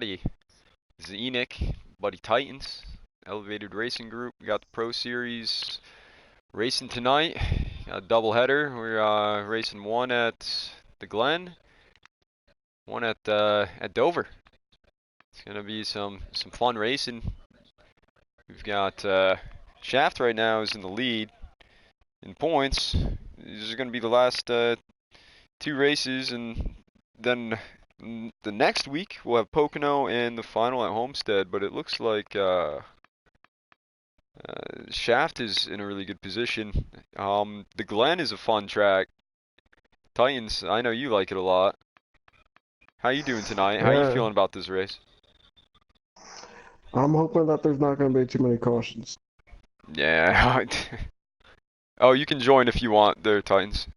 This is Enoch, Buddy Titans, Elevated Racing Group. We got the Pro Series racing tonight. Got a double header. We're racing one at the Glen, one at Dover. It's gonna be some fun racing. We've got Shaft right now is in the lead in points. These are gonna be the last two races, and then the next week we'll have Pocono and the final at Homestead. But it looks like Shaft is in a really good position. The Glen is a fun track. Titans, I know you like it a lot. How you doing tonight? How you Yeah, feeling about this race? I'm hoping that there's not going to be too many cautions. Yeah. Oh, you can join if you want there, Titans.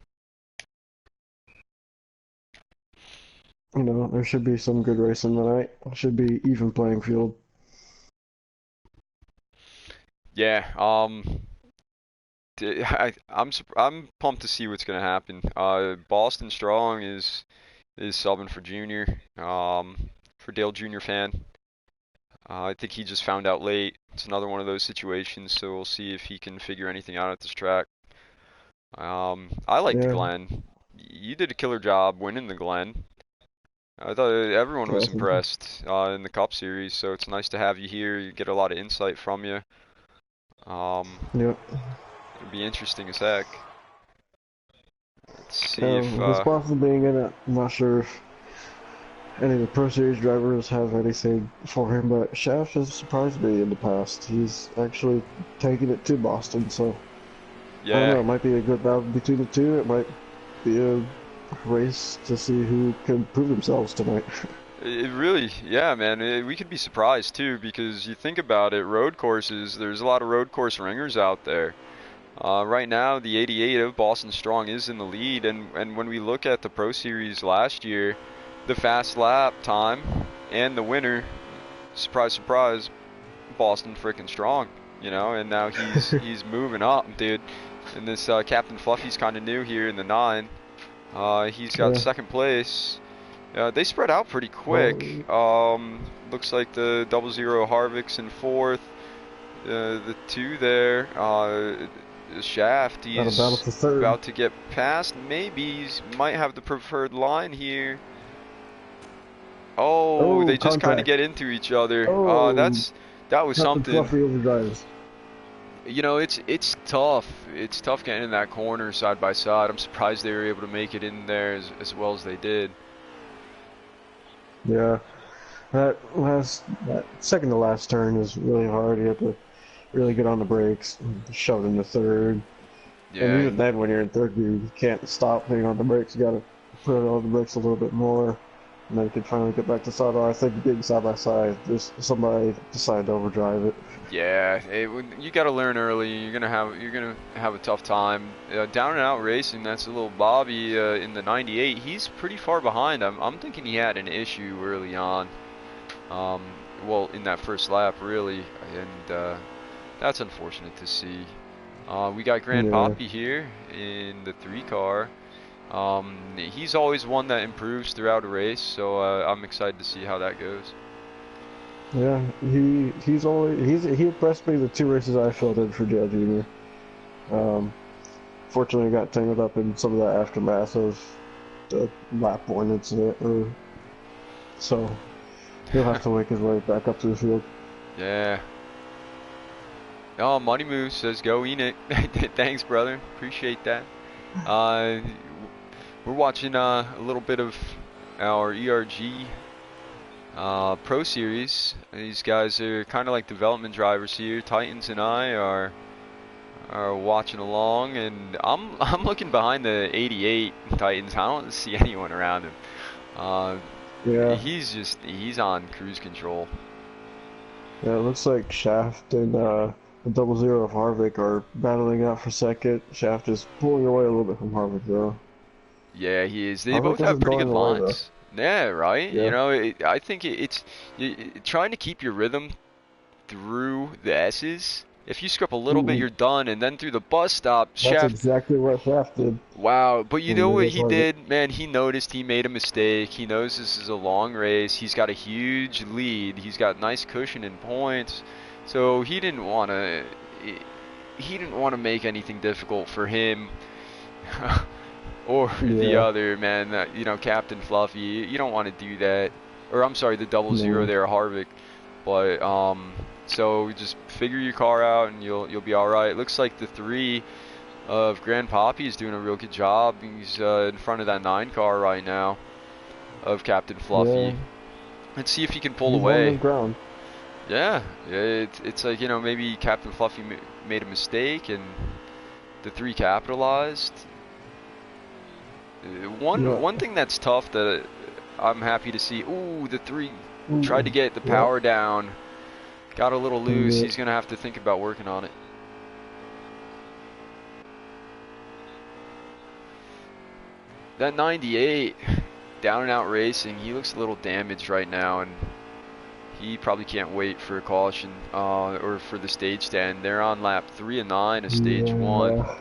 You know, there should be some good racing tonight. Should be even playing field. Yeah. I'm pumped to see what's gonna happen. Boston Strong is subbing for Junior. For Dale Junior fan. I think he just found out late. It's another one of those situations, so we'll see if he can figure anything out at this track. I like the Yeah, Glen. You did a killer job winning the Glen. I thought everyone was awesome. impressed in the Cup Series, so it's nice to have you here. You get a lot of insight from you. Yep. It'll be interesting as heck. Let's see if With Boston being in it, I'm not sure if any of the Pro Series drivers have anything for him, but Shaft has surprised me in the past. He's actually taken it to Boston, so I don't yeah. know. It might be a good battle between the two. It might be a race to see who can prove themselves tonight. It really, yeah, man. We could be surprised too because you think about it, road courses. There's a lot of road course ringers out there. Right now, the 88 of Boston Strong is in the lead, and when we look at the Pro Series last year, the fast lap time and the winner, surprise, surprise, Boston freaking Strong, and now he's moving up, dude. And this Captain Fluffy's kind of new here in the 9. He's got Yeah. second place. They spread out pretty quick. Well, Looks like the 00 Harvick's in fourth. The two there. Shaft, got a battle he's for third. about to get past. Maybe he might have the preferred line here. Oh, Oh, they just kind of contact. get into each other. Oh, That was Captain something. Fluffy overdrives. It's tough. It's tough getting in that corner side by side. I'm surprised they were able to make it in there as well as they did. Yeah, that second to last turn is really hard. You have to really get on the brakes, shove it into third. And Yeah, even then, when you're in third gear, you can't stop hitting on the brakes. You got to put on the brakes a little bit more, and then you can finally get back to side. Or I think being side by side, there's somebody decided to overdrive it. yeah. You got to learn early. You're gonna have a tough time. Down and out racing. That's a little Bobby in the 98. He's pretty far behind. I'm thinking he had an issue early on. Well, in that first lap, really, and that's unfortunate to see. We got Grand Yeah, Poppy here in the 3 car. He's always one that improves throughout a race, so I'm excited to see how that goes. yeah. He impressed me the two races I filled in for Dale Jr. Um, Fortunately, I got tangled up in some of the aftermath of the lap one incident, or so he'll have to make his way back up to the field. Yeah. Oh, Money Moves says go Enoch. Thanks, brother. Appreciate that. Uh, we're watching a little bit of our ERG Pro Series. These guys are kind of like development drivers here. Titans and I are watching along, and I'm looking behind the 88 Titans. I don't see anyone around him. Uh, Yeah, he's on cruise control. yeah. It looks like Shaft and the 00 of Harvick are battling out for second. Shaft is pulling away a little bit from Harvick though. Yeah, he is. They both Harvick have isn't pretty good going away though. lines. Yeah, right. Yeah, I think it's trying to keep your rhythm through the S's. If you screw up a little bit, Mm-mm. you're done. And then through the bus stop, That's Shaft. exactly what Shaft did Wow, but you when know we what was he Harvick. did? Man, he noticed he made a mistake. He knows this is a long race. He's got a huge lead. He's got nice cushion in points. So he didn't want to make anything difficult for him or the Yeah, other man, Captain Fluffy. You don't want to do that. Or I'm sorry, the double zero no, there, Harvick. But so just figure your car out and you'll be all right. Looks like the 3 of Grand Papi is doing a real good job. He's in front of that 9 car right now of Captain yeah, Fluffy. Let's see if he can pull he's holding away. his ground. Yeah, it's like, maybe Captain Fluffy made a mistake and the 3 capitalized. Yeah, One thing that's tough that I'm happy to see. Ooh, the 3 tried to mm, get the yeah, power down. Got a little and loose. He's going to have to think about working on it. That 98, down and out racing, he looks a little damaged right now, and he probably can't wait for a caution or for the stage stand. They're on lap 3 and 9 of stage 1. yeah.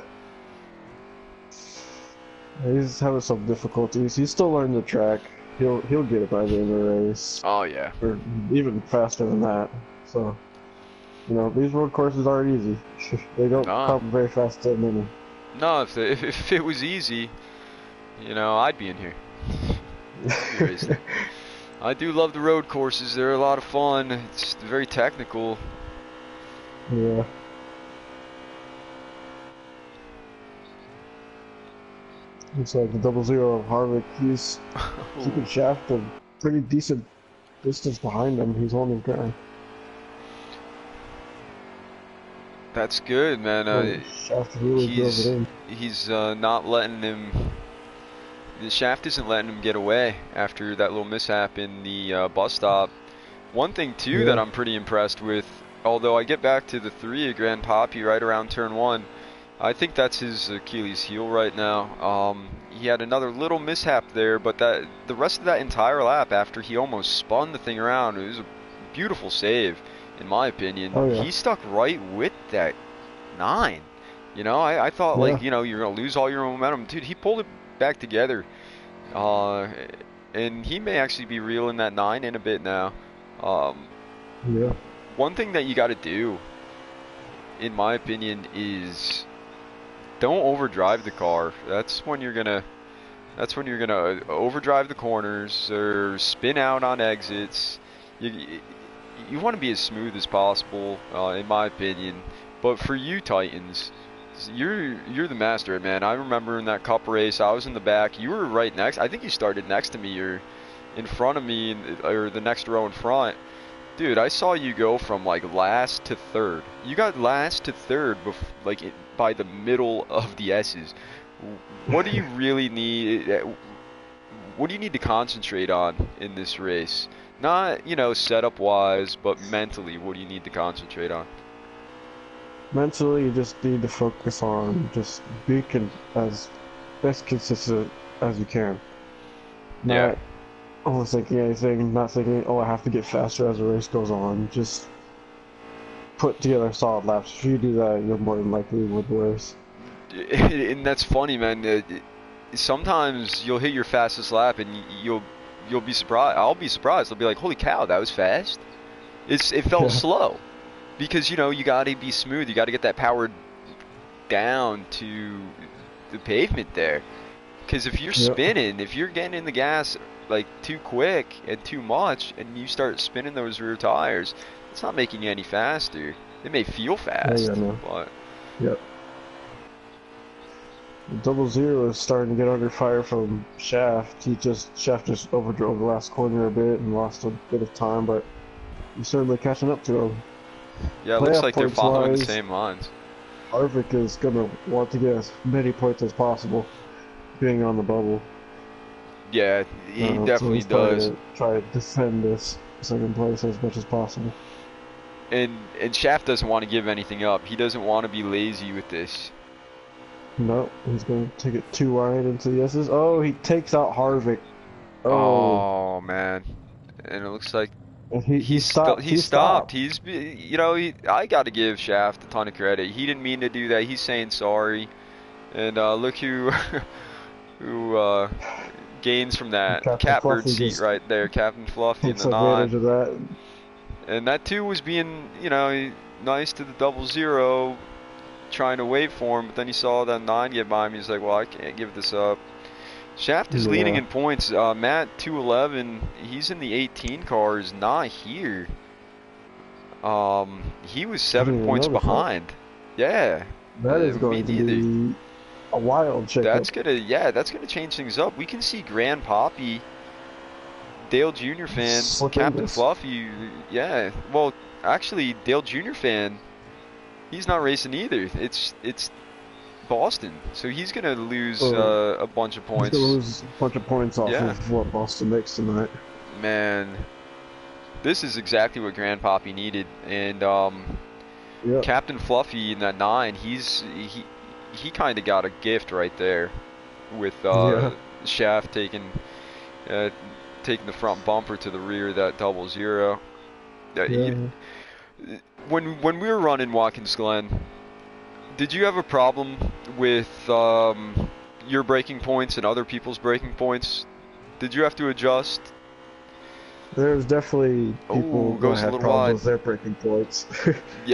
He's having some difficulties. He's still learning the track. He'll get it by the end of the race, Oh yeah. or even faster than that. So, these road courses aren't easy. They don't No, come very fast to many. no. If it was easy, I'd be in here. I'd be racing. I do love the road courses. They're a lot of fun. It's very technical. Yeah. It's like the double zero of Harvick. He's keeping Shaft a pretty decent distance behind him. He's holding his ground. That's good, man. Shaft really drove it in. He's not letting him. The Shaft isn't letting him get away after that little mishap in the bus stop. One thing too that Yeah. I'm pretty impressed with, although I get back to the 3 of Grand Papi right around turn 1, I think that's his Achilles heel right now. He had another little mishap there, but the rest of that entire lap after he almost spun the thing around, it was a beautiful save, in my opinion. Oh yeah. He stuck right with that 9. I thought Yeah. like, you're going to lose all your momentum. Dude, he pulled it back together. Uh, and he may actually be reeling that 9 in a bit now. Um, Yeah. One thing that you got to do, in my opinion, is don't overdrive the car. That's when you're gonna overdrive the corners or spin out on exits. You want to be as smooth as possible, in my opinion. But for you Titans, you're the master, man. I remember in that Cup race, I was in the back. You were right next. I think you started next to me or in front of me, or the next row in front. Dude, I saw you go from like last to third. You got last to third by the middle of the S's. What do you really need? What do you need to concentrate on in this race? Not, setup wise, but mentally, what do you need to concentrate on? Mentally, you just need to focus on just being as best consistent as you can. Yeah. Not overthinking anything, not thinking, oh, I have to get faster as the race goes on. Just put together solid laps. If you do that, you're more than likely to win the race. And that's funny, man. Sometimes you'll hit your fastest lap and you'll be surprised. I'll be surprised. I'll be like, "Holy cow, that was fast." It felt Yeah, slow because you got to be smooth. You got to get that power down to the pavement there. Because if you're yeah, spinning, if you're getting in the gas like too quick and too much, and you start spinning those rear tires, it's not making you any faster. They may feel yeah, fast, no. but Yep. Double zero is starting to get under fire from Shaft. Shaft just overdrove the last corner a bit and lost a bit of time, but he's certainly catching up to him. yeah, it looks Playoff like they're points following the wise, same lines. Harvick is gonna want to get as many points as possible, being on the bubble. Yeah, he So definitely he's probably does. gonna try to defend this second place as much as possible. And Shaft doesn't want to give anything up. He doesn't want to be lazy with this. No, he's gonna take it too wide into the S's. Oh, he takes out Harvick. Oh, Oh man, and it looks like And he stopped. He He stopped. stopped. You know, I got to give Shaft a ton of credit. He didn't mean to do that. He's saying sorry. And look who who gains from that. Captain Catbird Fluffy seat just right there. Captain Fluffy in takes the advantage 9. of that. And that too was being, you know, nice to the 00, trying to wait for him. But then he saw that 9 get by him. He's like, well, I can't give this up. Shaft is leading Yeah. in points. Matt 211. He's in the 18 car. Is not here. He was I 7 didn't even points notice that. behind. Yeah. That is Me going to neither. be a wild shakeup. That's gonna change things up. We can see Grand Poppy, Dale Jr. fan, Slip in Captain this. Fluffy. Yeah. Well, actually, Dale Jr. fan, he's not racing either. It's Boston, so he's gonna lose a bunch of He's going to points. lose a bunch of points off Yeah. of what Boston makes tonight. Man, this is exactly what Grand Poppy needed, and Yep. Captain Fluffy in that 9, he kind of got a gift right there with Yeah. Shaft uh, taking the front bumper to the rear of that 00. Yeah. When we were running Watkins Glen, did you have a problem with your breaking points and other people's breaking points? Did you have to adjust? There's definitely Oh, people that goes a have little problems wide. with their breaking points.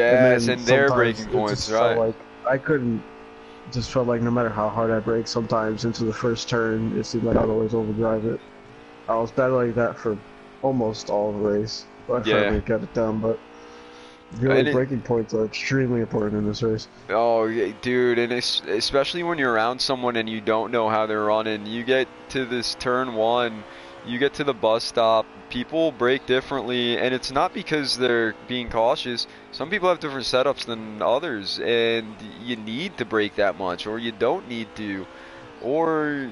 And Yes, then and their sometimes breaking it points, just felt right? like I couldn't, just felt like no matter how hard I brake, sometimes into the first turn, it seemed like I'd always overdrive it. I was battling that for almost all of the race, but I finally Yeah, got it down. But really, and it, breaking points are extremely important in this race. oh, yeah, dude, and especially when you're around someone and you don't know how they're running. You get to this turn 1, you get to the bus stop, people brake differently, and it's not because they're being cautious. Some people have different setups than others, and you need to brake that much, or you don't need to, or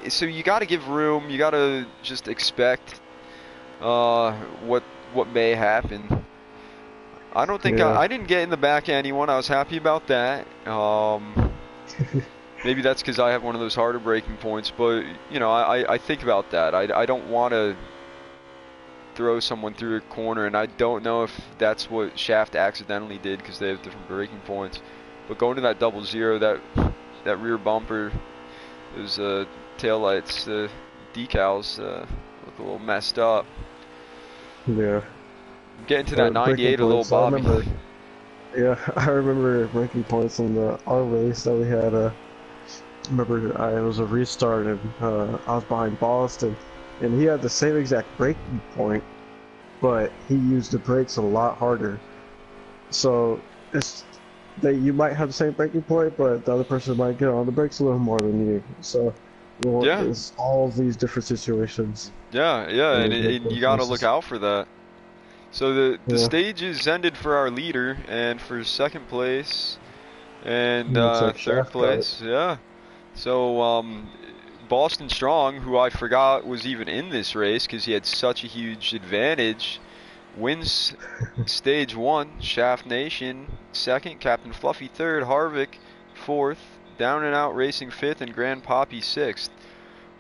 so you got to give room. You got to just expect uh, what what may happen. I don't think Yeah, I didn't get in the back of anyone. I was happy about that. Maybe that's because I have one of those harder breaking points, but you know, I think about that. I don't want to throw someone through a corner, and I don't know if that's what Shaft accidentally did because they have different breaking points. But going to that 00, that rear bumper, those tail lights, decals look a little messed up. yeah. Getting to that Breaking 98, a little points. I Bobby. remember. Yeah, I remember breaking points in the our race that we had. Remember, it was a restart, and I was behind Boston, and he had the same exact breaking point, but he used the brakes a lot harder. So it's that you might have the same breaking point, but the other person might get on the brakes a little more than you. So well, Yeah, it's all of these different situations yeah, in and you those got to look races. out for that. So the Yeah, stage is ended for our leader, and for second place and looks like third Shaft got it. place, yeah. So Boston Strong, who I forgot was even in this race because he had such a huge advantage, wins stage 1. Shaft Nation second, Captain Fluffy third, Harvick fourth, Down and Out Racing fifth, and Grand Poppy sixth.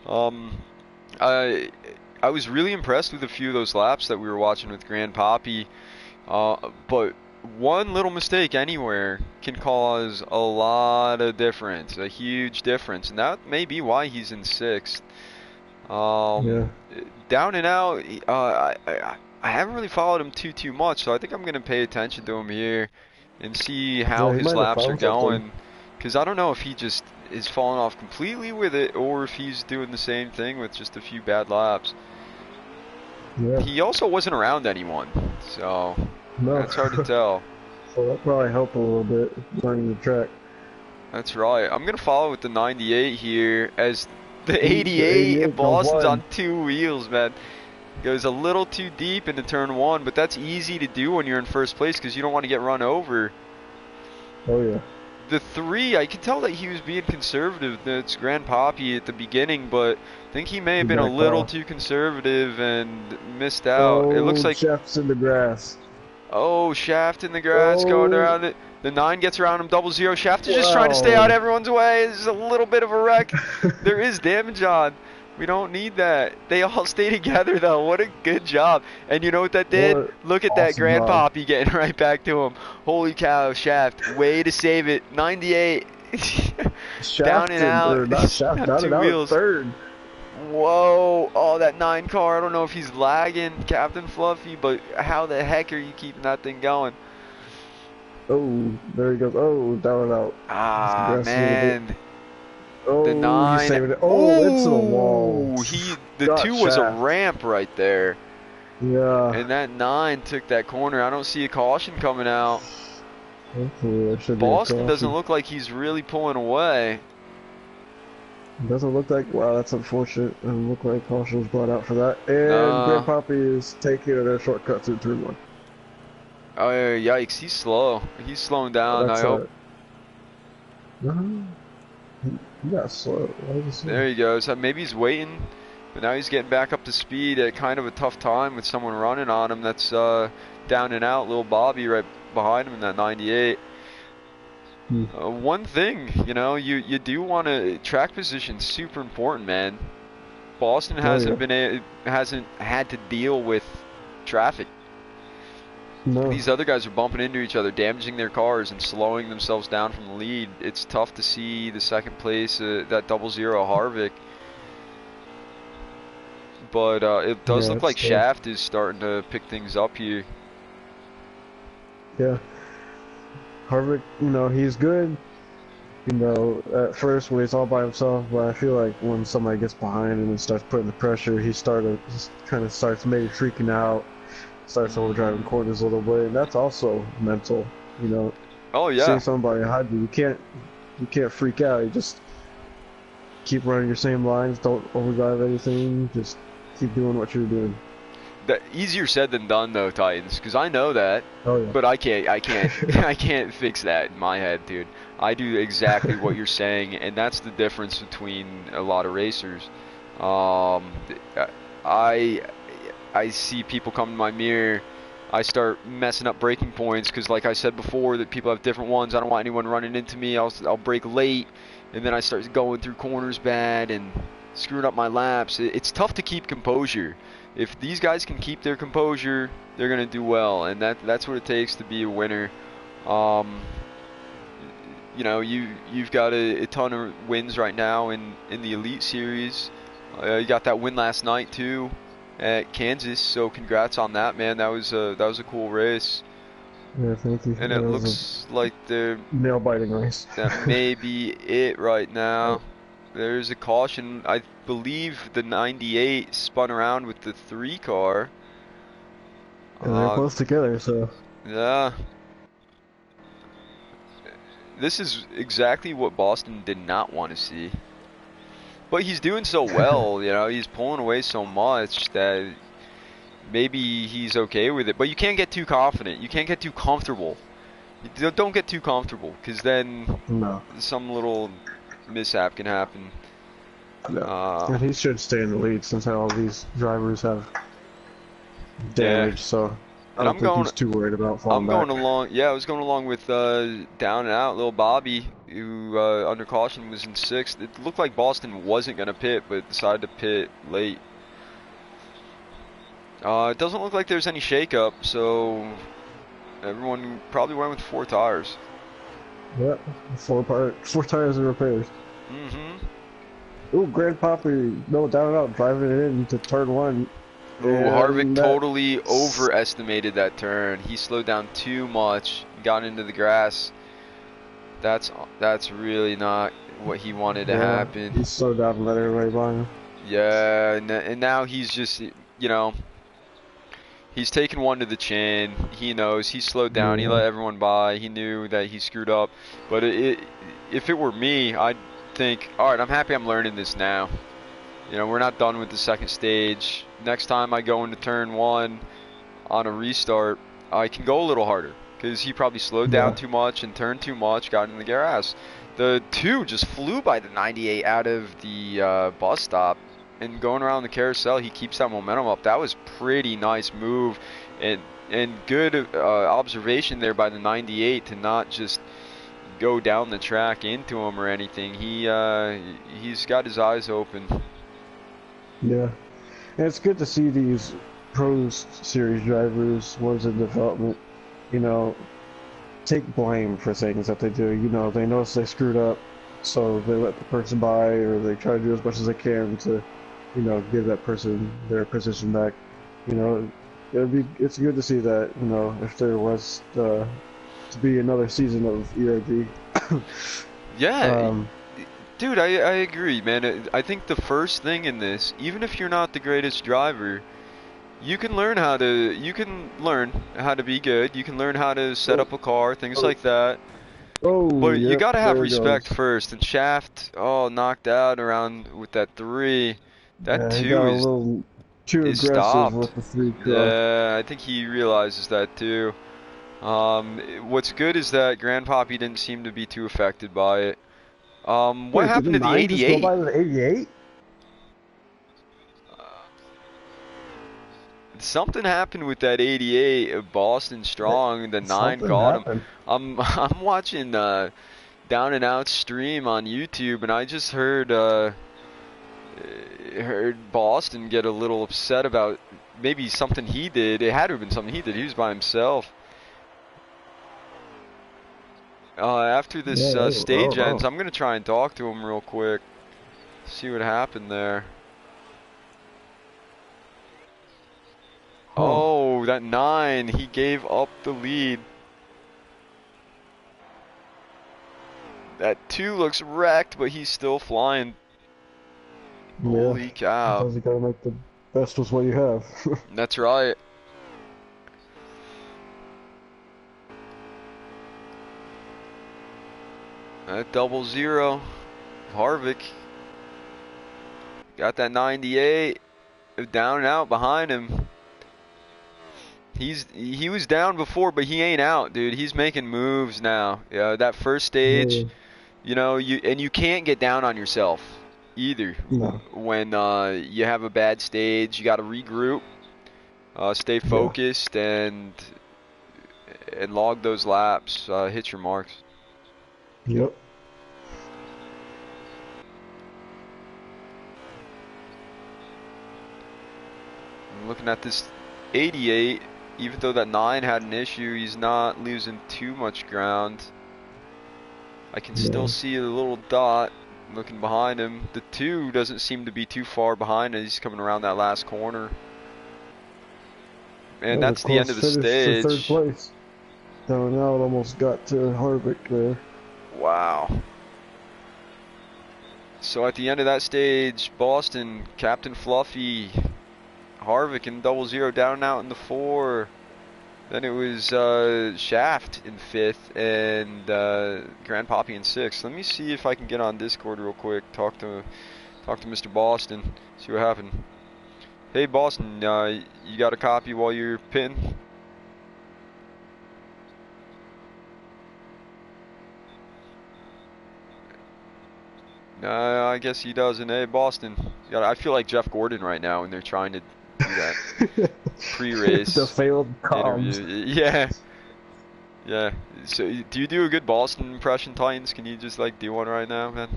Um, I I was really impressed with a few of those laps that we were watching with Grand Poppy, but one little mistake anywhere can cause a lot of difference, a huge difference, and that may be why he's in sixth. Um, Yeah, Down and Out, I haven't really followed him too much, so I think I'm gonna pay attention to him here and see how yeah, he his might have laps are found something. going, because I don't know if he just is falling off completely with it or if he's doing the same thing with just a few bad laps. Yeah, He also wasn't around anyone, so no. that's hard to tell. So that probably helped a little bit learning the track. That's right. I'm gonna follow with the 98 here as the The 88 88 goes Boston's wide. on 2 wheels, man. Goes a little too deep into turn 1, but that's easy to do when you're in first place because you don't want to get run over. Oh yeah. The 3, I can tell that he was being conservative. That's Grand Poppy at the beginning, but I think he may He have been a backed little off. too conservative and missed out. It looks Oh, like, Shaft's in the grass. oh, Shaft in the grass going Oh, around it. The 9 gets around him, 00. Shaft is just trying to stay out wow. everyone's way. It's a little bit of a wreck. There is damage on. We don't need that. They all stay together though. What a good job. And you know what that did? What Look at that awesome job. grandpappy getting right back to him. Holy cow, Shaft. Way to save it. 98. Down and Shaft, out. or not Shaft, On down and two out at wheels. third. Whoa. Oh, that 9 car. I don't know if he's lagging, Captain Fluffy, but how the heck are you keeping that thing going? Oh, there he goes. Oh, down and out. Just Ah, aggressive a little bit. man. The Oh, he's 9. saving it. Oh, into the wall. Ooh, the Got 2 was a Shaft. ramp right there. Yeah. And that 9 took that corner. I don't see a caution coming out. Hopefully there should be a Boston doesn't caution. look like he's really pulling away. Doesn't look like, wow, that's unfortunate. Doesn't look like caution was brought out for that. And Nah. Grandpappy is taking a shortcut through turn one. Oh, yikes. He's slow. He's slowing down, I That's hope. No, he got slow. Why is he slow? There he goes. Maybe he's waiting. But now he's getting back up to speed at kind of a tough time with someone running on him that's down and out. Little Bobby right behind him in that 98. One thing, you do want to track position. Super important, man. Boston Oh yeah. hasn't had to deal with traffic. No. These other guys are bumping into each other, damaging their cars and slowing themselves down from the lead. It's tough to see the second place, that 00 Harvick. But it does Yeah, look it's like tough. Shaft is starting to pick things up here. Yeah. Harvick, he's good. At first when he's all by himself, but I feel like when somebody gets behind him and starts putting the pressure, he kind of starts maybe freaking out, starts overdriving corners a little bit, and that's also mental. Oh Seeing yeah, somebody behind you can't freak out. You just keep running your same lines, don't overdrive anything, just keep doing what you're doing. that easier said than done though, Titans, because I know that, Oh yeah. but I can't, I can't fix that in my head, dude. I do exactly what you're saying, and that's the difference between a lot of racers. Um, I I see people come in my mirror. I start messing up braking points because, like I said before, that people have different ones. I don't want anyone running into me. I'll brake late, and then I start going through corners bad and screwing up my laps. It's tough to keep composure. If these guys can keep their composure, they're gonna do well, and that's what it takes to be a winner. Um, you've got a ton of wins right now in the Elite Series. You got that win last night too at Kansas, so congrats on that, man. That was a cool race, Yeah, thank you. and That it was a looks like nail biting race. that may be it right now. There's a caution. I believe the 98 spun around with the 3 car. And they're close together, so Yeah. This is exactly what Boston did not want to see. But he's doing so well, he's pulling away so much that maybe he's okay with it. But you can't get too confident. You can't get too comfortable. Don't get too comfortable, because then no. some little mishap can happen. No. And he should stay in the lead since all these drivers have damage, so I don't think he's too worried about falling back. I was going along with down and out, little Bobby, who under caution was in 6th. It looked like Boston wasn't going to pit, but decided to pit late. It doesn't look like there's any shakeup, so everyone probably went with 4 tires. Yep, 4 tires and repairs. Ooh, Grandpappy, no, down and out, driving it into turn 1. Ooh, Harvick totally overestimated that turn. He slowed down too much, got into the grass. That's really not what he wanted to happen. He slowed down and let everybody by him. Yeah, and now he's just, he's taken one to the chin. He knows he slowed down. He let everyone by. He knew that he screwed up. But if it were me, I'd think, all right, I'm happy I'm learning this now. We're not done with the second stage. Next time I go into turn 1 on a restart, I can go a little harder, because he probably slowed down too much and turned too much, got in the grass. The 2 just flew by the 98 out of the bus stop, and going around the carousel, he keeps that momentum up. That was pretty nice move, and good observation there by the 98 to not just go down the track into him or anything. He's got his eyes open. Yeah, and it's good to see these Pro Series drivers, ones in development, you know, take blame for things that they do. You know, they notice they screwed up, so they let the person by, or they try to do as much as they can to, give that person their position back. You know, it's good to see that. You know, if there was to be another season of ERG. Yeah, um, dude, I agree, man. I think the first thing in this, even if you're not the greatest driver, you can learn how to be good. You can learn how to set oh, up a car, things oh, like that. oh, But you yep, gotta have there it respect goes. first. And Shaft, oh, knocked out around with that three. That Yeah, he two got a is little too is aggressive stopped. with the three cross. Yeah, I think he realizes that too. What's good is that Grandpappy didn't seem to be too affected by it. What Wait, did the happened to the nine just go 88? by the 88? Something happened with that 88 of Boston Strong. The 9 Something got him. happened. I'm watching Down and Out stream on YouTube, and I just heard Boston get a little upset about maybe something he did. It had to have been something he did. He was by himself. After Yeah, this I stage don't ends, know. I'm gonna try and talk to him real quick, see what happened there. Huh. Oh, that 9, he gave up the lead. That 2 looks wrecked, but he's still flying. Yeah. Holy cow. Sometimes you gotta make the best with what you have. That's right. That 00. Harvick got that 98. Down and out behind him. He was down before, but he ain't out, dude. He's making moves now. Yeah, that first stage, Yeah. you can't get down on yourself either. No. When you have a bad stage, you got to regroup, stay Yeah. focused, and log those laps. Hit your marks. Yep. I'm looking at this 88. Even though that 9 had an issue, he's not losing too much ground. I can still Yeah. see a little dot looking behind him. The 2 doesn't seem to be too far behind as he's coming around that last corner. That And was a that's the end close of the finish for third stage. place. Down and out almost got to Harvick there. Wow. So at the end of that stage, Boston, Captain Fluffy, Harvick in 00 down and out in the 4. Then it was Shaft in 5th and Grandpappy in 6th. Let me see if I can get on Discord real quick. Talk to Mr. Boston. See what happened. Hey Boston, you got a copy while you're pitting? I guess he doesn't. Hey Boston, I feel like Jeff Gordon right now when they're trying to do that The pre-race failed comms. interview. Yeah, yeah. So do you do a good Boston impression, Titans? Can you just like do one right now, man?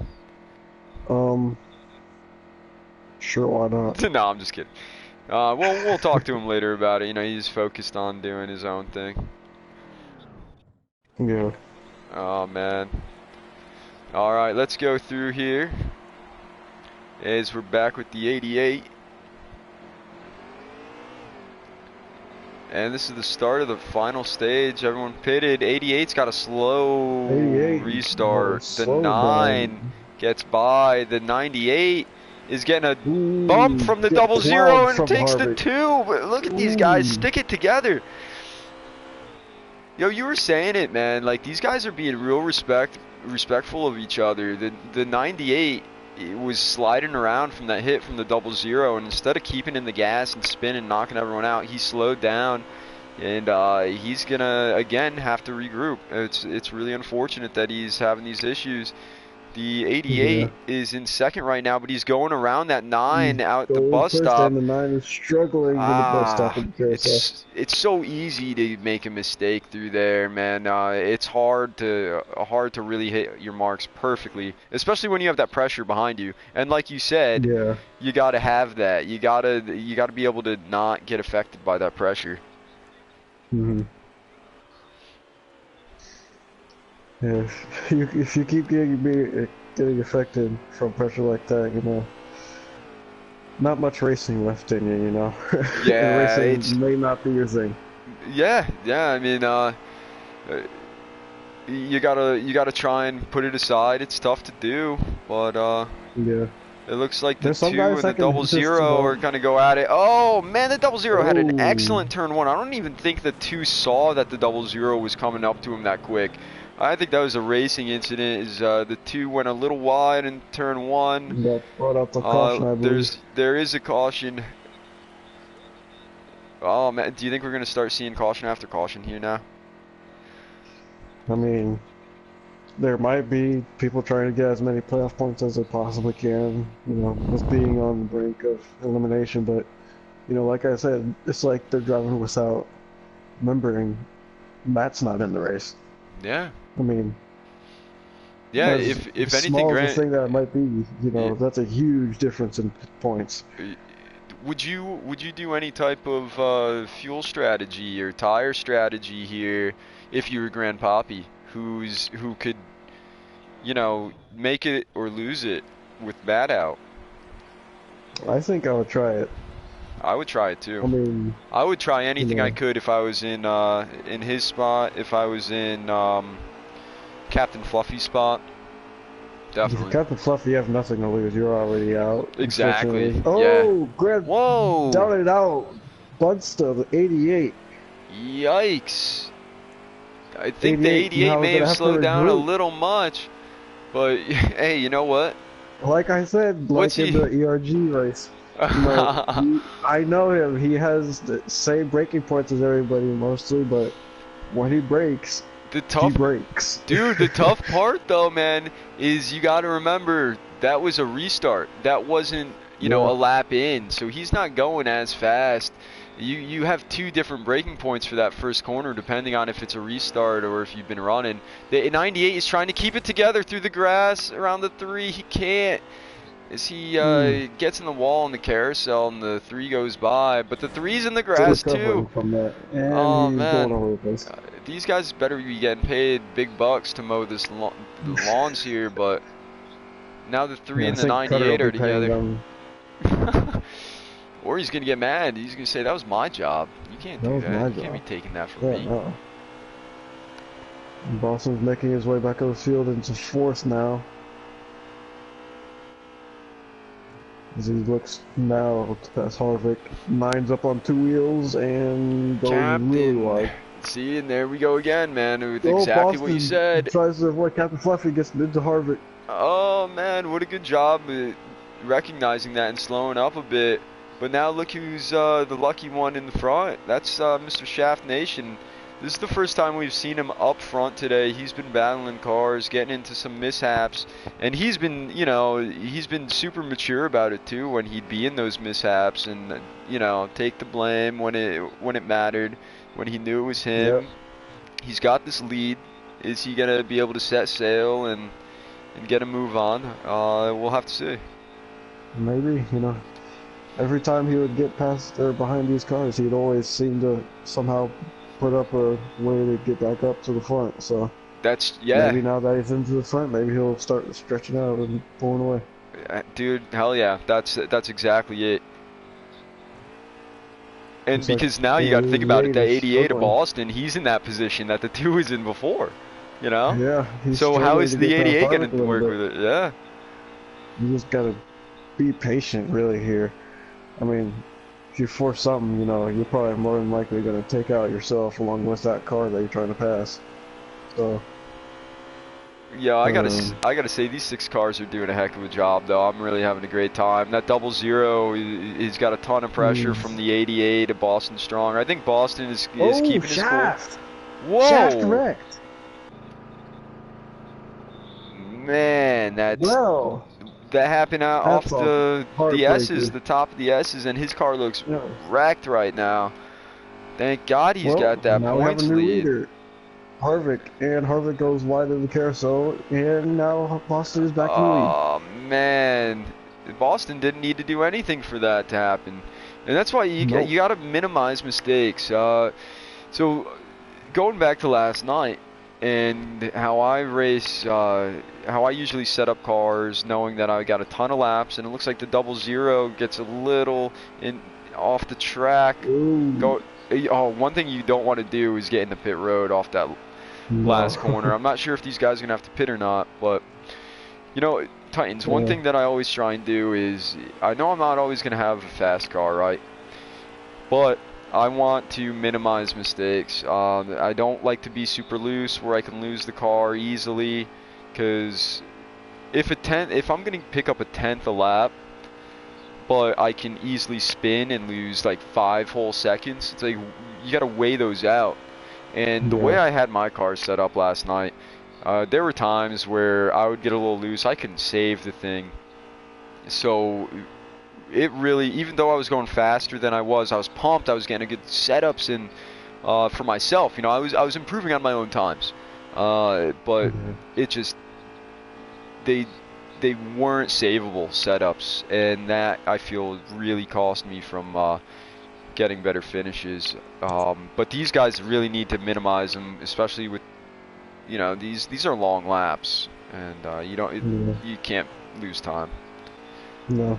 Um, sure, why not? No, I'm just kidding. We'll talk to him later about it. He's focused on doing his own thing. Yeah. Oh man. All right, let's go through here as we're back with the 88. And this is the start of the final stage. Everyone pitted. 88's got a slow 88. Oh, restart. The slow 9 down. gets by. The 98 is getting a bump Ooh, from the get 00 plowed and from takes the Harvick. 2. But look at these guys. Ooh. Stick it together. Yo, you were saying it, man. Like, these guys are being real respectful of each other. The 98 was sliding around from that hit from the 00, and instead of keeping in the gas and spinning, knocking everyone out, he slowed down, and he's gonna again have to regroup. It's really unfortunate that he's having these issues. The Yeah. 88 is in second right now, but he's going around that He's 9 out the going bus first, and stop. the 9 is struggling in the bus stop Ah, in the carousel. it's so easy to make a mistake through there, man. It's hard to really hit your marks perfectly, especially when you have that pressure behind you. And like you said, Yeah. you gotta have that. You gotta be able to not get affected by that pressure. Hmm. Yeah. If you keep getting affected from pressure like that, not much racing left in you, and Yeah, racing may not be your thing. yeah. I mean, you gotta try and put it aside. It's tough to do, but Yeah. it looks like the There's some 2 guys and the that can double just zero are about. gonna go at it. Oh man, the double zero had an Oh. excellent turn 1. I don't even think the 2 saw that the double zero was coming up to him that quick. I think that was a racing incident. Is the 2 went a little wide in turn 1. That brought out the caution, I believe. There is a caution. Oh man, do you think we're gonna start seeing caution after caution here now? I mean, there might be people trying to get as many playoff points as they possibly can, with being on the brink of elimination. But, like I said, it's like they're driving without remembering Matt's not in the race. Yeah. I mean, Yeah, as if anything, small as the Grant, thing that it might be, that's a huge difference in points. would you do any type of fuel strategy or tire strategy here if you were Grandpappy, who could, make it or lose it with Matt out? I think I would try it. I would try it I too. mean, I would try you anything I know, could if I was in his spot, if I was in Captain Fluffy's spot. if you Definitely. cut the fluff, you have nothing to lose. You're already out, Exactly. unfortunately. Yeah. Oh, Grant Whoa! down and out. Bunster, the 88. Yikes. I think the 88 88 now is may going to have have to slowed down a regroup. little much, but hey, you know what? Like I said, What's like in he? the ERG race, I know him. He has the same braking points as everybody mostly, but when he breaks, The he tough, breaks. dude, the tough part though, man, is you got to remember that was a restart. That wasn't, a Yeah. lap in, so he's not going as fast. You have 2 different braking points for that first corner, depending on if it's a restart or if you've been running. The 98 is trying to keep it together through the grass around the 3. He can't. As he gets in the wall in the carousel and the 3 goes by, but the 3's in the Still grass too. recovering from that, and Oh he's going man, over the place. these guys better be getting paid big bucks to mow the lawns here, but now the 3 Yeah, I and the think Cutter will 98 be are paying together. them. Or he's gonna get mad. He's gonna say that was my job. You can't That do was that. my You can't be job. taking that from Yeah, me. no. Boston's making his way back over the field into fourth now. As he looks now to pass Harvick. 9's up on 2 wheels and going really Captain. wide. See, and there we go again, man. With Oh, exactly what you Boston said. tries to avoid Captain Fluffy, gets into Harvick. Oh man, what a good job recognizing that and slowing up a bit. But now look who's the lucky one in the front. That's Mr. Shaft Nation. This is the first time we've seen him up front today. He's been battling cars, getting into some mishaps, and he's been super mature about it too. When he'd be in those mishaps and take the blame when it mattered, when he knew it was Yep. him. He's got this lead. Is he gonna be able to set sail and get a move on? We'll have to see. Maybe, every time he would get past or behind these cars, he'd always seem to somehow put up a way to get back up to the front. So Yeah, maybe now that he's into the front, maybe he'll start stretching out and pulling away. dude. Hell yeah, that's exactly it. And Looks like because now you got to think about it, the 88 is 88 of struggling. Boston, he's in that position that the 2 was in before. Yeah, he's So how struggling is to the get past 88 Harvick going a to work little with bit. it? Yeah. You just gotta be patient, really, here. I mean, if you force something, you're probably more than likely gonna take out yourself along with that car that you're trying to pass. So, Yeah, I gotta um, I gotta say these 6 cars are doing a heck of a job though. I'm really having a great time. That double zero, he's got a ton of pressure from the 88 of Boston Strong. I think Boston is oh, keeping his cool. Shaft Whoa, wrecked. man. man, Well, that happened out off that's a the S's, heartbreaker. the top of the S's, and his car looks Yeah. wrecked right now. Thank God he's Well, got that now we have a points new lead. leader, Harvick, and Harvick goes wide of the carousel, and now Boston is back in the lead. Oh man, Boston didn't need to do anything for that to happen, and that's why Nope. you got to minimize mistakes. So going back to last night and how I race, how I usually set up cars, knowing that I got a ton of laps, and it looks like the 00 gets a little in off the track. Ooh. One thing you don't want to do is get in the pit road off that No. last corner. I'm not sure if these guys are gonna have to pit or not, but you know, Titans. One Yeah. thing that I always try and do is I know I'm not always gonna have a fast car, right? But I want to minimize mistakes. I don't like to be super loose where I can lose the car easily, because if I'm gonna pick up a tenth a lap, but I can easily spin and lose like 5 whole seconds, it's like you gotta weigh those out. And the way Yeah. I had my car set up last night, there were times where I would get a little loose. I couldn't save the thing. So it really, even though I was going faster than I was pumped. I was getting a good setups in for myself. You know, I was improving on my own times. But it just they weren't savable setups, and that I feel really cost me from getting better finishes. But these guys really need to minimize them, especially with, you know, these are long laps, and you can't lose time. No.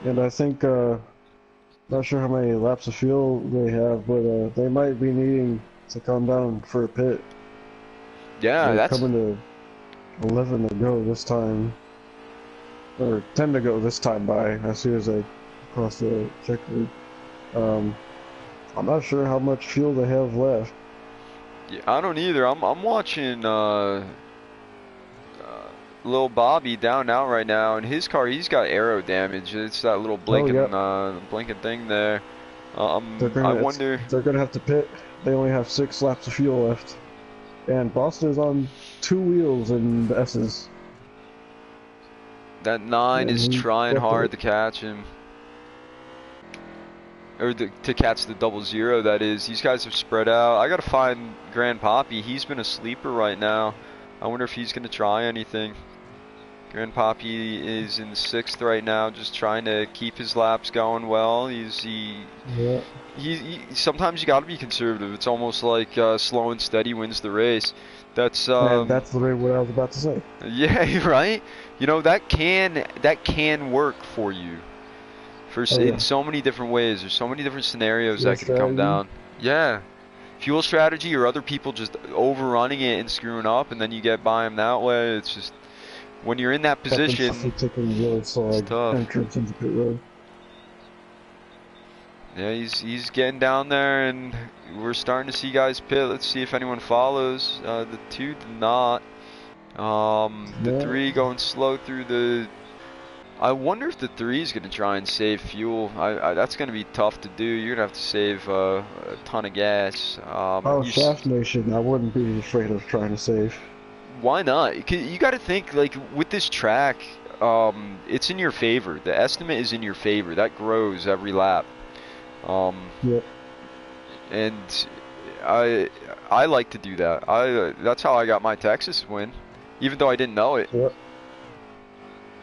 And I think, not sure how many laps of fuel they have, but they might be needing to come down for a pit. Yeah, They're that's coming to 11 to go this time, or 10 to go this time by, as soon as I cross the checkered. I'm not sure how much fuel they have left. yeah, I don't either. I'm watching Lil Bobby down now right now, and his car, he's got aero damage. It's that little Oh, yep. blinking thing there. They're I wonder. gonna have to pit. They only have 6 laps of fuel left, and Boston is on 2 wheels in the S's. That 9 And is he trying definitely, hard to catch him. Or to catch the 00, that is. These guys have spread out. I gotta find Grand Poppy. He's been a sleeper right now. I wonder if he's gonna try anything. Grand Poppy is in 6th right now, just trying to keep his laps going well. yeah. Sometimes you gotta be conservative. It's almost like slow and steady wins the race. That's And that's literally what I was about to say. yeah, right. You know, that can work for you. Oh In yeah. so many different ways. There's so many different scenarios Fuel that can come strategy. down. Yeah. Fuel strategy, or other people just overrunning it and screwing up, and then you get by them that way. It's just, when you're in that position, Taking the really it's slow tough. entrance into pit road. Yeah, he's getting down there, and we're starting to see guys pit. Let's see if anyone follows. The 2 did not. The Yeah. 3 going slow through the. I wonder if the 3 is going to try and save fuel. That's going to be tough to do. You're going to have to save a ton of gas. Oh, Shaft Nation, I wouldn't be afraid of trying to save. Why not? You got to think, like, with this track, it's in your favor. The estimate is in your favor. That grows every lap. Yep. And I like to do that. That's how I got my Texas win, even though I didn't know it. Yep.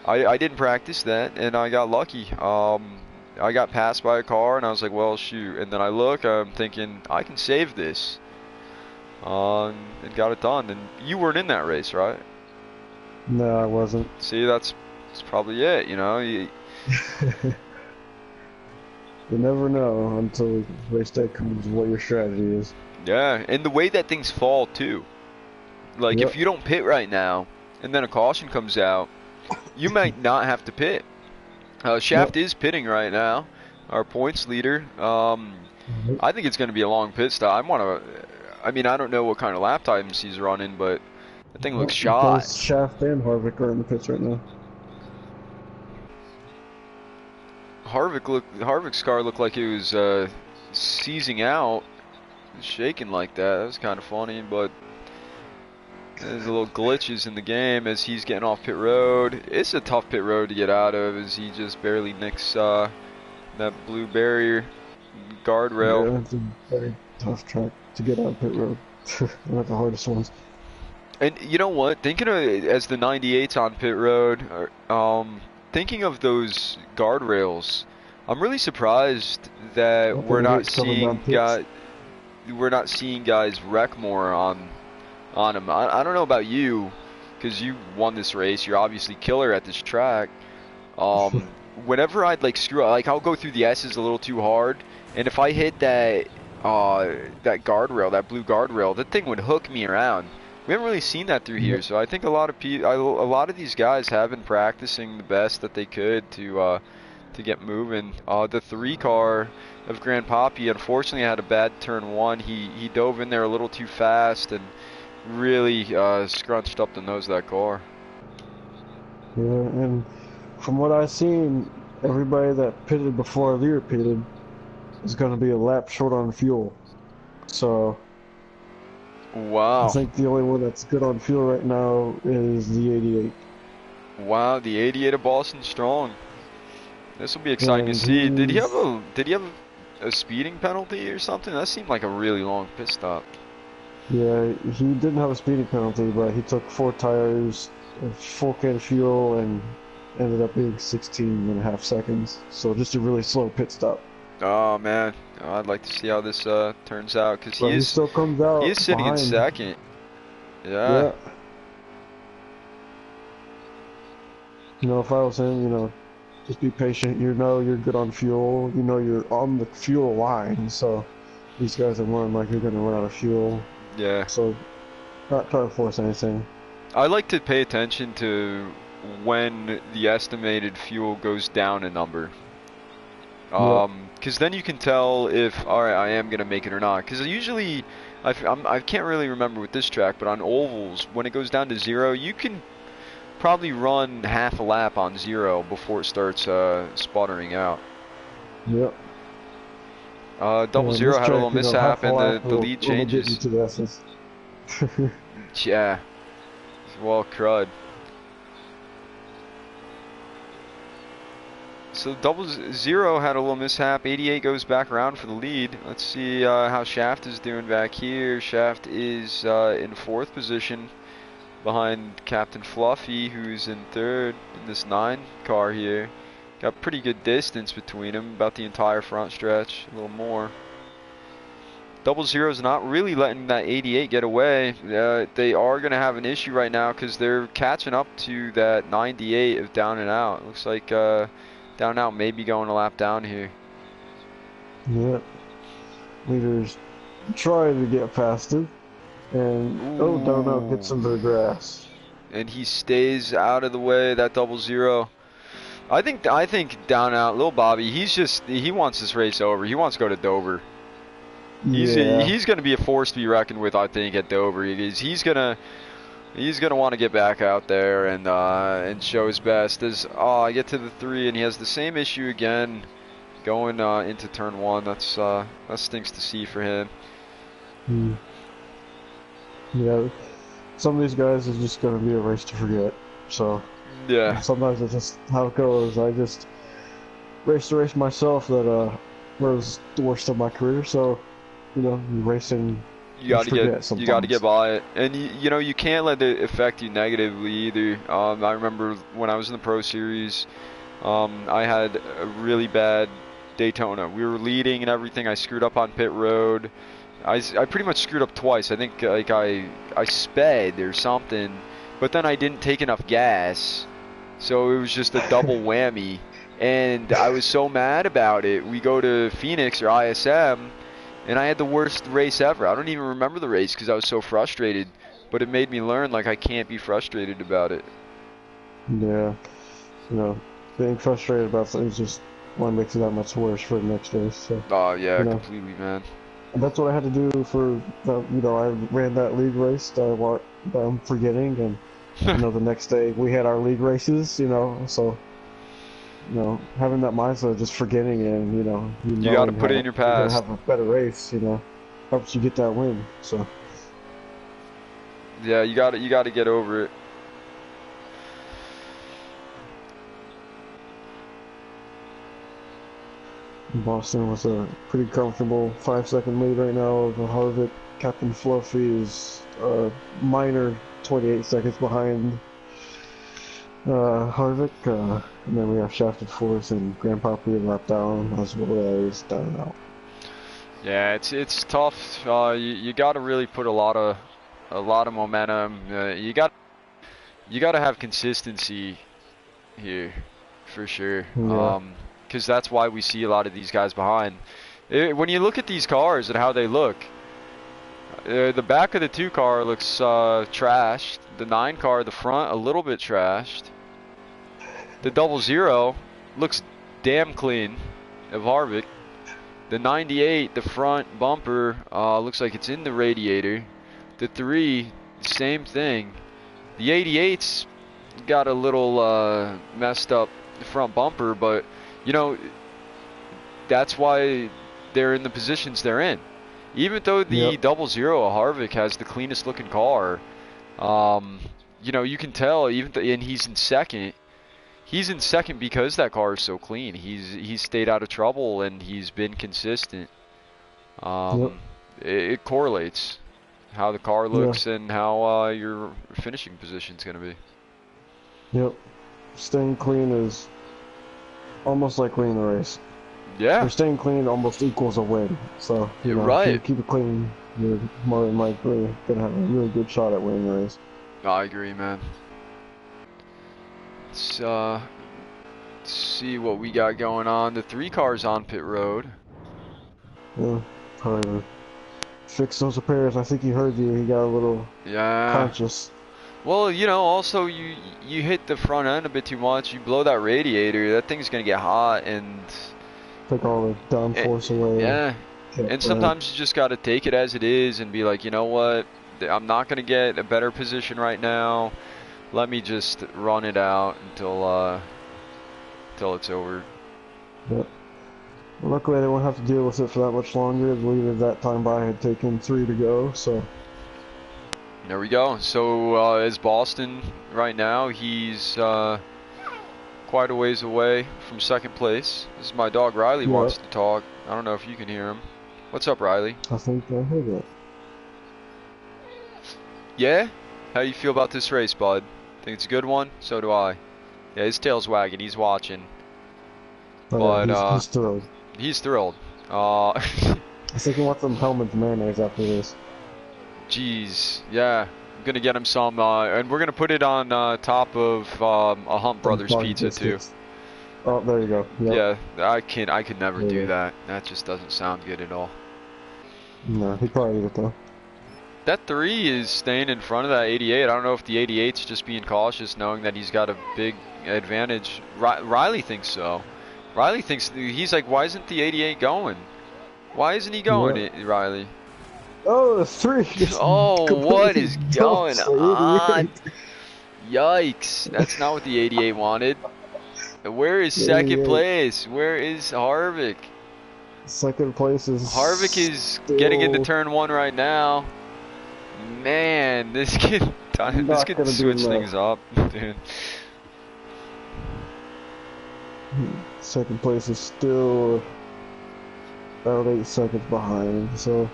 I didn't practice that, and I got lucky. I got passed by a car, and I was like, well, shoot. And then I'm thinking, I can save this. And got it done. And you weren't in that race, right? No, I wasn't. See, that's probably it, you know? You never know until race day comes what your strategy is. Yeah, and the way that things fall, too. Like, Yep. if you don't pit right now, and then a caution comes out, you might not have to pit. Shaft is pitting right now, our points leader. I think it's going to be a long pit stop. I mean, I don't know what kind of lap times he's running, but that thing looks shot. Both Shaft and Harvick are in the pits right now. Harvick's car looked like it was seizing out, shaking like that. That was kind of funny, but There's a little glitches in the game as he's getting off pit road. It's a tough pit road to get out of as he just barely nicks that blue barrier guardrail. Yeah, it's a very tough track to get on pit road. One of the hardest ones. And you know what? Thinking of it as the 98's on pit road, thinking of those guardrails, I'm really surprised that We're not seeing guys wreck more on them. I don't know about you, because you won this race. You're obviously killer at this track. Whenever I'd like screw up, like I'll go through the S's a little too hard, and if I hit that guardrail, that blue guardrail, that thing would hook me around. We haven't really seen that through here, so I think a lot of these guys have been practicing the best that they could to get moving. The 3 car of Grandpappy unfortunately had a bad turn 1. He dove in there a little too fast and really scrunched up the nose of that car. Yeah, and from what I've seen, everybody that pitted before Lear pitted is going to be a lap short on fuel. So Wow. I think the only one that's good on fuel right now is the 88. Wow, the 88 of Boston Strong. This will be exciting to see. Did he have a speeding penalty or something? That seemed like a really long pit stop. Yeah, he didn't have a speeding penalty, but he took 4 tires, a full can of fuel, and ended up being 16.5 seconds. So just a really slow pit stop. Oh man, I'd like to see how this turns out because he still comes out. He is sitting behind. in second. Yeah. You know, if I was him, you know, just be patient. You know you're good on fuel. You know you're on the fuel line. So these guys are running like you're gonna run out of fuel. Yeah. So not trying to force anything. I like to pay attention to when the estimated fuel goes down a number. Because then you can tell if, alright, I am going to make it or not. Because usually, I can't really remember with this track, but on ovals, when it goes down to 0, you can probably run half a lap on 0 before it starts sputtering out. Yep. 00 had a little mishap and the lead changes. To the S's. Yeah. Well, crud. So 00 had a little mishap. 88 goes back around for the lead. Let's see how Shaft is doing back here. Shaft is in 4th position behind Captain Fluffy, who's in 3rd in this 9 car here. Got pretty good distance between them, about the entire front stretch, a little more. 00's not really letting that 88 get away. They are going to have an issue right now because they're catching up to that 98 of down and out. Looks like down and out may be going a lap down here. Yep. Leaders trying to get past him. And down and out gets into the grass. And he stays out of the way, that 00. I think down and out, Lil Bobby, he wants this race over. He wants to go to Dover. He's going to be a force to be reckoned with, I think, at Dover. He's gonna want to get back out there and show his best. I get to the 3 and he has the same issue again going into turn 1. That stinks to see for him. Yeah, some of these guys is just going to be a race to forget. So yeah, sometimes it's just how it goes. I just raced a race myself that was the worst of my career. So you know, racing. You got to get by it, and you know you can't let it affect you negatively either. I remember when I was in the Pro Series, I had a really bad Daytona. We were leading and everything. I screwed up on pit road. I pretty much screwed up twice. I think like I sped or something, but then I didn't take enough gas, so it was just a double whammy. And I was so mad about it. We go to Phoenix or ISM. And I had the worst race ever. I don't even remember the race because I was so frustrated. But it made me learn, like, I can't be frustrated about it. Yeah. You know, being frustrated about things just only makes it that much worse for the next race. So, oh, yeah, completely, man. And that's what I had to do for, you know, I ran that league race that I'm forgetting. And, you know, the next day we had our league races, you know, so... You know, having that mindset of just forgetting and, you know got to put it in your past. Have a better race, you know, helps you get that win. So Yeah, you got to get over it. Boston was a pretty comfortable 5-second lead right now over Harvick. Captain Fluffy is a minor 28 seconds behind Harvick. And then we have Shafted Force and Grandpa P lap down as well as down and out. Yeah, it's tough. You got to really put a lot of momentum. You got to have consistency here for sure. Yeah. Because that's why we see a lot of these guys behind. When you look at these cars and how they look, the back of the 2 car looks trashed. The 9 car, the front, a little bit trashed. The 00 looks damn clean of Harvick. The 98, the front bumper, looks like it's in the radiator. The 3, same thing. The 88's got a little messed up front bumper, but you know, that's why they're in the positions they're in. Even though the 00 Harvick has the cleanest looking car, you know, you can tell, and he's in second. He's in second because that car is so clean. He's stayed out of trouble and he's been consistent. It correlates how the car looks and how your finishing position is going to be. Yep. Staying clean is almost like winning the race. Yeah. Or staying clean almost equals a win. So, you know, right. if you keep it clean, you're more than likely going to have a really good shot at winning the race. I agree, man. Let's see what we got going on. The 3 cars on pit road. Yeah, probably fix those repairs. I think he heard you. He got a little conscious. Well, you know, also you hit the front end a bit too much. You blow that radiator, that thing's gonna get hot and take all the downforce away. Yeah, and sometimes you just gotta take it as it is and be like, you know what, I'm not gonna get a better position right now. Let me just run it out until it's over. Yep. Luckily, they won't have to deal with it for that much longer. The lead at that time by had taken 3 to go, so. There we go. So as Boston right now, he's quite a ways away from second place. This is my dog Riley wants to talk. I don't know if you can hear him. What's up, Riley? I think I heard that. Yeah? How you feel about this race, bud? Think it's a good one? So do I. Yeah, his tail's wagging. He's watching. But he's thrilled. He's thrilled. I think he wants some helmet mayonnaise after this. Jeez, yeah. I'm gonna get him some, and we're gonna put it on top of a Hunt Brothers pizza too. Oh, there you go. Yep. Yeah, I could never do that. That just doesn't sound good at all. No, he'd probably eat it though. That 3 is staying in front of that 88. I don't know if the 88's just being cautious, knowing that he's got a big advantage. Riley thinks so. Riley thinks, he's like, why isn't the 88 going? Why isn't he going, Riley? Oh, the 3 just what is going on? Yikes. That's not what the 88 wanted. Where is second place? Where is Harvick? Second place is... Harvick is getting into turn 1 right now. Man, this could switch things up, dude. Second place is still about 8 seconds behind, so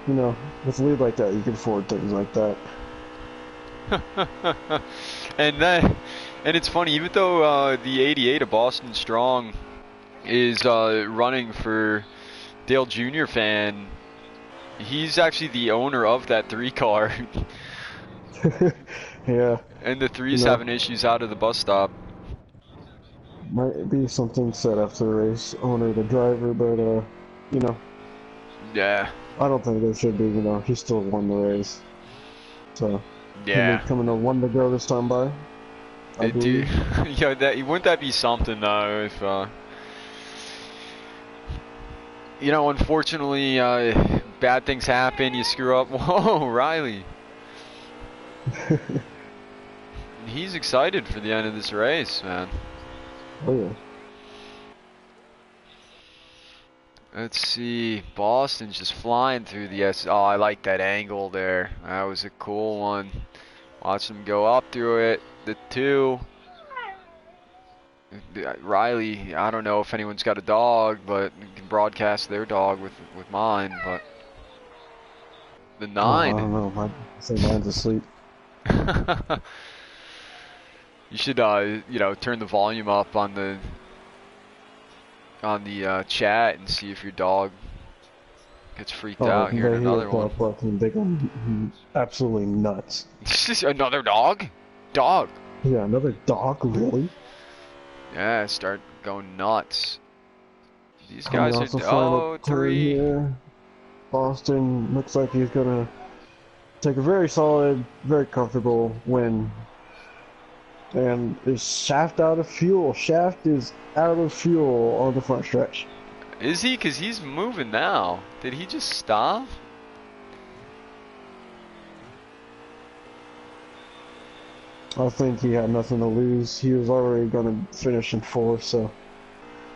you know, with a lead like that, you can afford things like that. and it's funny, even though the 88 of Boston Strong is running for Dale Jr. fan, he's actually the owner of that 3 car. Yeah. And the 3's having issues out of the bus stop. Might be something set after the race, owner to driver, but you know. Yeah. I don't think there should be, you know, he still won the race. So yeah. Coming to 1 to go this time by. Dude, yo, wouldn't that be something though if you know, unfortunately bad things happen, you screw up. Whoa, Riley. He's excited for the end of this race, man. Oh yeah. Let's see. Boston's just flying through the S. Oh, I like that angle there. That was a cool one. Watch them go up through it. The 2. Riley, I don't know if anyone's got a dog, but you can broadcast their dog with mine. But the Oh, I don't 9. know. I say mine's asleep. You should, turn the volume up on the chat and see if your dog gets freaked Oh, out they hearing hear another one. Clark Watkins, they go absolutely nuts. Another dog? Dog. Yeah, another dog, really? Yeah, start going nuts. These Coming guys off the are, final turn 3. here. Boston looks like he's gonna take a very solid, very comfortable win. And is Shaft out of fuel? Shaft is out of fuel on the front stretch. Is he? Because he's moving now. Did he just stop? I think he had nothing to lose. He was already going to finish in 4th, so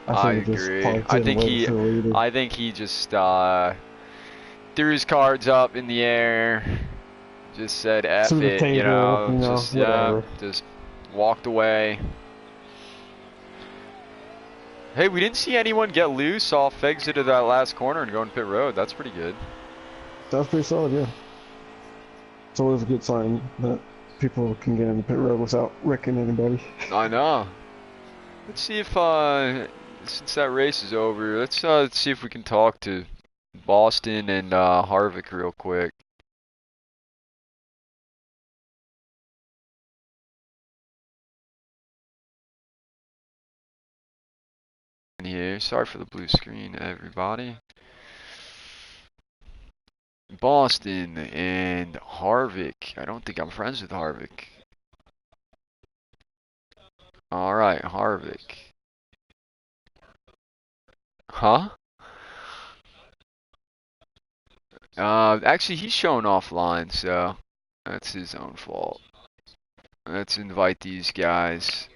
I think he agree. just parked in and waited for the leader. I think he just threw his cards up in the air, just said F Through the it, table, just whatever. just walked away. Hey, we didn't see anyone get loose off exit of that last corner and go in pit road. That's pretty good. That's pretty solid, yeah. It's always a good sign that people can get in the pit road without wrecking anybody. I know. Let's see if since that race is over, let's see if we can talk to Boston and Harvick real quick. Here, sorry for the blue screen, everybody. Boston and Harvick. I don't think I'm friends with Harvick. All right, Harvick. Huh? Actually, he's showing offline, so that's his own fault. Let's invite these guys.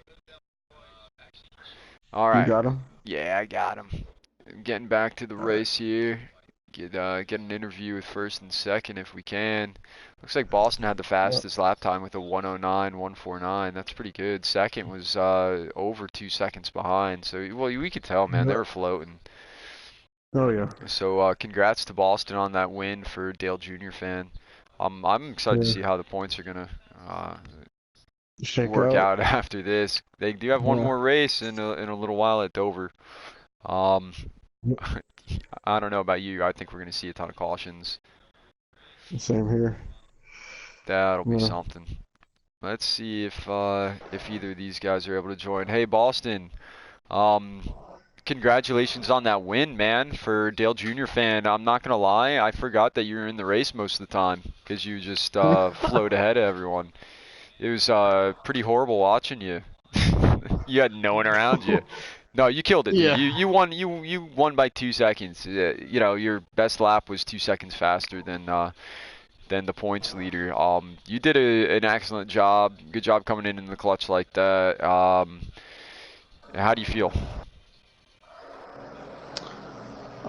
All right. You got him? Yeah, I got him. I'm getting back to the race here. Get an interview with first and second if we can. Looks like Boston had the fastest lap time with a 109, 149. That's pretty good. Second was over 2 seconds behind. So, well, we could tell, man, they were floating. Oh, yeah. So, congrats to Boston on that win for Dale Jr. fan. I'm excited to see how the points are gonna work out after this. They do have one more race in a little while at Dover. I don't know about you. I think we're gonna see a ton of cautions. Same here. That'll be something. Let's see if either of these guys are able to join. Hey, Boston. Congratulations on that win, man. For Dale Jr. fan, I'm not gonna lie, I forgot that you were in the race most of the time because you just flowed ahead of everyone. It was pretty horrible watching you. You had no one around you. No, you killed it. Yeah. You won. You won by 2 seconds. Your best lap was 2 seconds faster than the points leader. You did an excellent job. Good job coming in the clutch like that. How do you feel?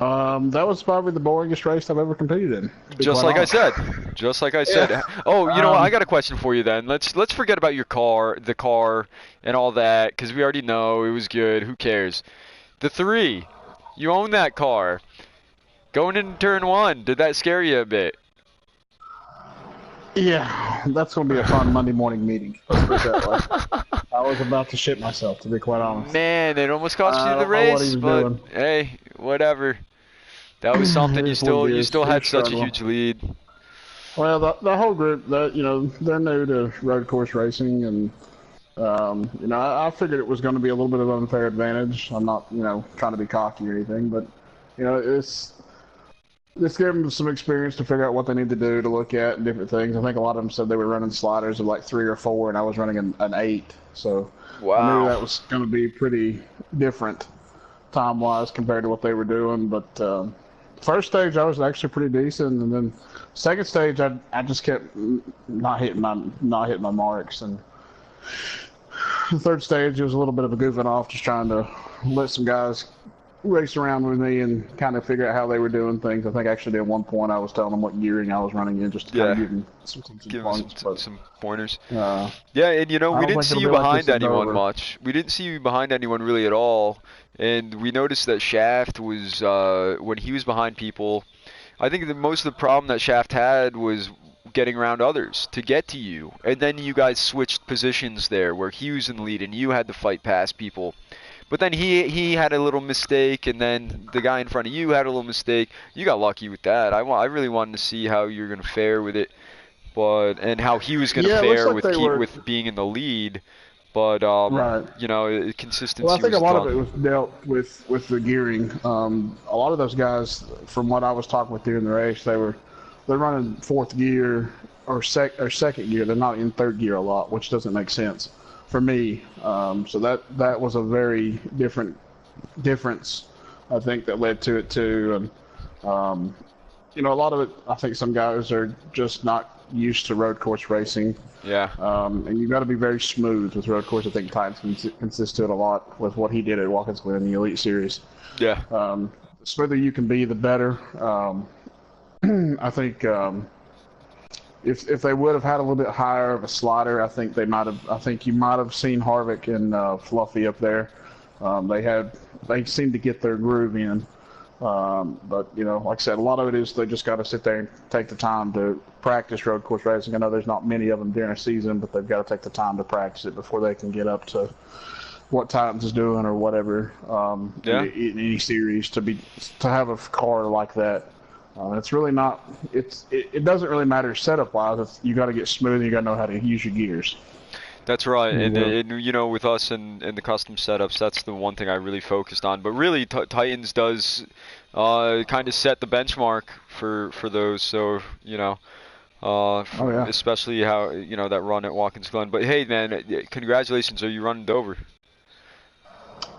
That was probably the boringest race I've ever competed in. Just like I said. Just like I said. Yeah. Oh, you know what? I got a question for you then. Let's forget about your car, the car, and all that, because we already know it was good. Who cares? The 3, you own that car. Going into turn 1, did that scare you a bit? Yeah, that's going to be a fun Monday morning meeting. Let's put it that way. I was about to shit myself, to be quite honest. Man, it almost cost you the race, but hey, whatever. That was something. You still had such a huge lead. Well, the whole group, they're new to road course racing, and I figured it was going to be a little bit of an unfair advantage. I'm not, trying to be cocky or anything, but this gave them some experience to figure out what they need to do to look at and different things. I think a lot of them said they were running sliders of like 3 or 4, and I was running an 8. So wow. I knew that was going to be pretty different time-wise compared to what they were doing. But first stage I was actually pretty decent, and then second stage I just kept not hitting my marks, and the third stage it was a little bit of a goofing off, just trying to let some guys race around with me and kind of figure out how they were doing things. I think actually at one point I was telling them what gearing I was running in just to kind of Yeah. give them some Give him points. But some pointers. uh, Yeah, and you know, I we don't didn't think see it'll you be like this behind at anyone Dover. much. We didn't see you behind anyone really at all. And we noticed that Shaft was, when he was behind people, I think that most of the problem that Shaft had was getting around others to get to you. And then you guys switched positions there where he was in the lead and you had to fight past people. But then he had a little mistake, and then the guy in front of you had a little mistake. You got lucky with that. I really wanted to see how you're going to fare with it, but and how he was going to Yeah, it looks fare like with they were with being in the lead. But right. you know, Well, I consistency think a was lot of it was done. dealt with the gearing. A lot of those guys, from what I was talking with during the race, they're running fourth gear or second gear. They're not in third gear a lot, which doesn't make sense for me. So that was a very difference, I think, that led to it too. And a lot of it, I think some guys are just not used to road course racing. Yeah, And you've got to be very smooth with road course. I think Titans consists to it a lot with what he did at Watkins Glen in the Elite Series. yeah, The smoother you can be, the better. I think if they would have had a little bit higher of a slider, I think they might have. I think you might have seen Harvick and Fluffy up there. They seem to get their groove in. But like I said, a lot of it is they just got to sit there and take the time to practice road course racing. I know there's not many of them during a season, but they've got to take the time to practice it before they can get up to what Titans is doing or whatever yeah. in any series to have a car like that. It's really not. It doesn't really matter setup wise. You got to get smooth. You got to know how to use your gears. That's right, Yeah. and you know, with us and the custom setups, that's the one thing I really focused on. But really, Titans does kind of set the benchmark for those. So you know, Oh yeah. especially how that run at Watkins Glen. But hey, man, congratulations! Are you running Dover?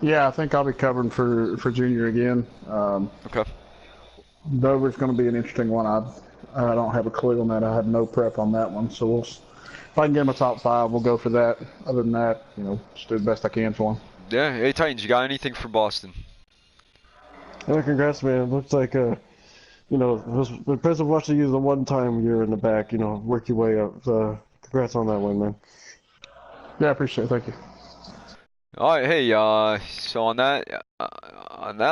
Yeah, I think I'll be covering for Junior again. Okay. Dover's going to be an interesting one. I don't have a clue on that. I had no prep on that one, so if I can get him a top five, we'll go for that. Other than that, just do the best I can for him. Yeah. Hey, Titans, you got anything for Boston? Yeah, congrats, man. Looks like it was impressive watching you the one time you're in the back. Work your way up. Congrats on that one, man. Yeah, I appreciate it. Thank you. All right. Hey, so on that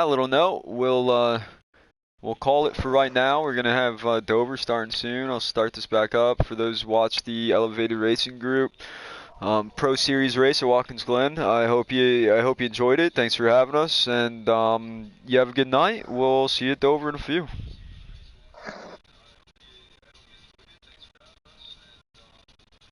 little note, we'll call it for right now. We're gonna have Dover starting soon. I'll start this back up for those who watch the Elevated Racing Group Pro Series race at Watkins Glen. I hope you enjoyed it. Thanks for having us, and you have a good night. We'll see you at Dover in a few.